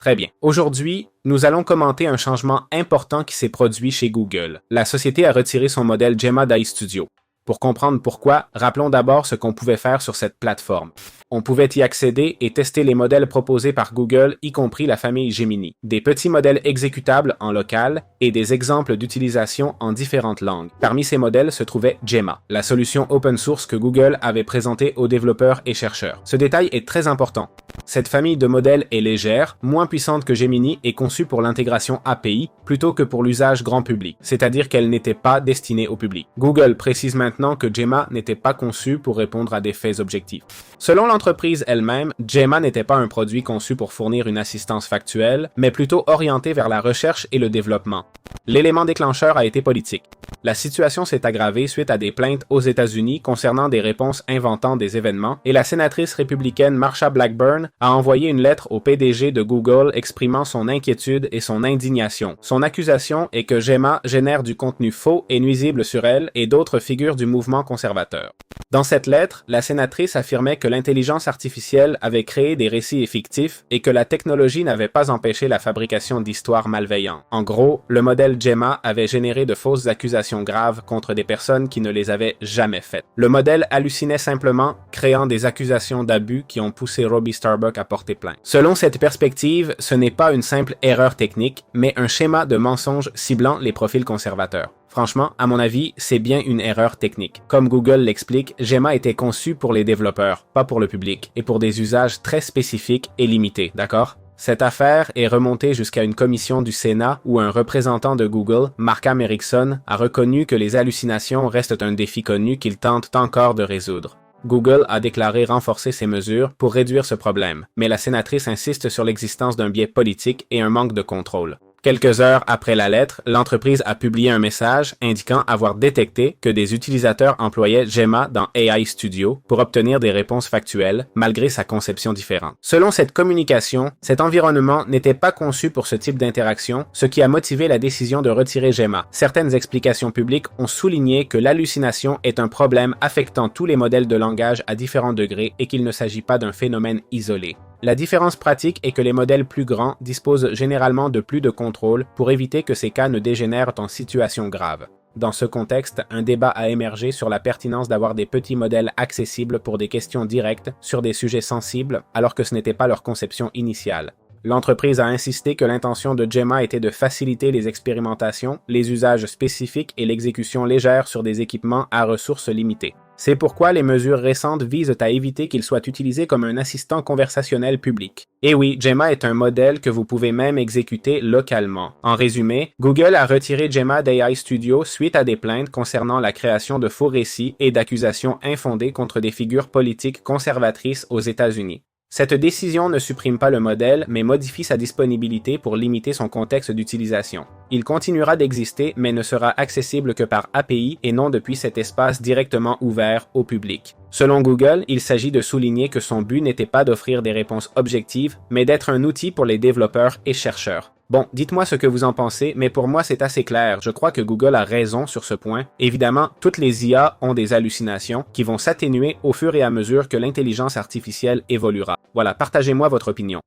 Très bien. Aujourd'hui, nous allons commenter un changement important qui s'est produit chez Google. La société a retiré son modèle Gemma d'iStudio. Pour comprendre pourquoi, rappelons d'abord ce qu'on pouvait faire sur cette plateforme. On pouvait y accéder et tester les modèles proposés par Google, y compris la famille Gemini, des petits modèles exécutables en local et des exemples d'utilisation en différentes langues. Parmi ces modèles se trouvait Gemma, la solution open source que Google avait présentée aux développeurs et chercheurs. Ce détail est très important. Cette famille de modèles est légère, moins puissante que Gemini et conçue pour l'intégration API plutôt que pour l'usage grand public, c'est-à-dire qu'elle n'était pas destinée au public. Google précise maintenant que Gemma n'était pas conçue pour répondre à des faits objectifs. Selon l'entreprise elle-même, Gemma n'était pas un produit conçu pour fournir une assistance factuelle, mais plutôt orienté vers la recherche et le développement. L'élément déclencheur a été politique. La situation s'est aggravée suite à des plaintes aux États-Unis concernant des réponses inventant des événements et la sénatrice républicaine Marsha Blackburn a envoyé une lettre au PDG de Google exprimant son inquiétude et son indignation. Son accusation est que Gemma génère du contenu faux et nuisible sur elle et d'autres figures du mouvement conservateur. Dans cette lettre, la sénatrice affirmait que l'intelligence artificielle avait créé des récits fictifs et que la technologie n'avait pas empêché la fabrication d'histoires malveillantes. En gros, le modèle Gemma avait généré de fausses accusations graves contre des personnes qui ne les avaient jamais faites. Le modèle hallucinait simplement, créant des accusations d'abus qui ont poussé Robbie Starbuck à porter plainte. Selon cette perspective, ce n'est pas une simple erreur technique, mais un schéma de mensonge ciblant les profils conservateurs. Franchement, à mon avis, c'est bien une erreur technique. Comme Google l'explique, Gemma était conçu pour les développeurs, pas pour le public, et pour des usages très spécifiques et limités, d'accord? Cette affaire est remontée jusqu'à une commission du Sénat où un représentant de Google, Markham Erickson, a reconnu que les hallucinations restent un défi connu qu'il tente encore de résoudre. Google a déclaré renforcer ses mesures pour réduire ce problème, mais la sénatrice insiste sur l'existence d'un biais politique et un manque de contrôle. Quelques heures après la lettre, l'entreprise a publié un message indiquant avoir détecté que des utilisateurs employaient Gemma dans AI Studio pour obtenir des réponses factuelles, malgré sa conception différente. Selon cette communication, cet environnement n'était pas conçu pour ce type d'interaction, ce qui a motivé la décision de retirer Gemma. Certaines explications publiques ont souligné que l'hallucination est un problème affectant tous les modèles de langage à différents degrés et qu'il ne s'agit pas d'un phénomène isolé. La différence pratique est que les modèles plus grands disposent généralement de plus de contrôle pour éviter que ces cas ne dégénèrent en situation grave. Dans ce contexte, un débat a émergé sur la pertinence d'avoir des petits modèles accessibles pour des questions directes sur des sujets sensibles alors que ce n'était pas leur conception initiale. L'entreprise a insisté que l'intention de Gemma était de faciliter les expérimentations, les usages spécifiques et l'exécution légère sur des équipements à ressources limitées. C'est pourquoi les mesures récentes visent à éviter qu'il soit utilisé comme un assistant conversationnel public. Et oui, Gemma est un modèle que vous pouvez même exécuter localement. En résumé, Google a retiré Gemma d'AI Studio suite à des plaintes concernant la création de faux récits et d'accusations infondées contre des figures politiques conservatrices aux États-Unis. Cette décision ne supprime pas le modèle, mais modifie sa disponibilité pour limiter son contexte d'utilisation. Il continuera d'exister, mais ne sera accessible que par API et non depuis cet espace directement ouvert au public. Selon Google, il s'agit de souligner que son but n'était pas d'offrir des réponses objectives, mais d'être un outil pour les développeurs et chercheurs. Bon, dites-moi ce que vous en pensez, mais pour moi c'est assez clair. Je crois que Google a raison sur ce point. Évidemment, toutes les IA ont des hallucinations qui vont s'atténuer au fur et à mesure que l'intelligence artificielle évoluera. Voilà, partagez-moi votre opinion.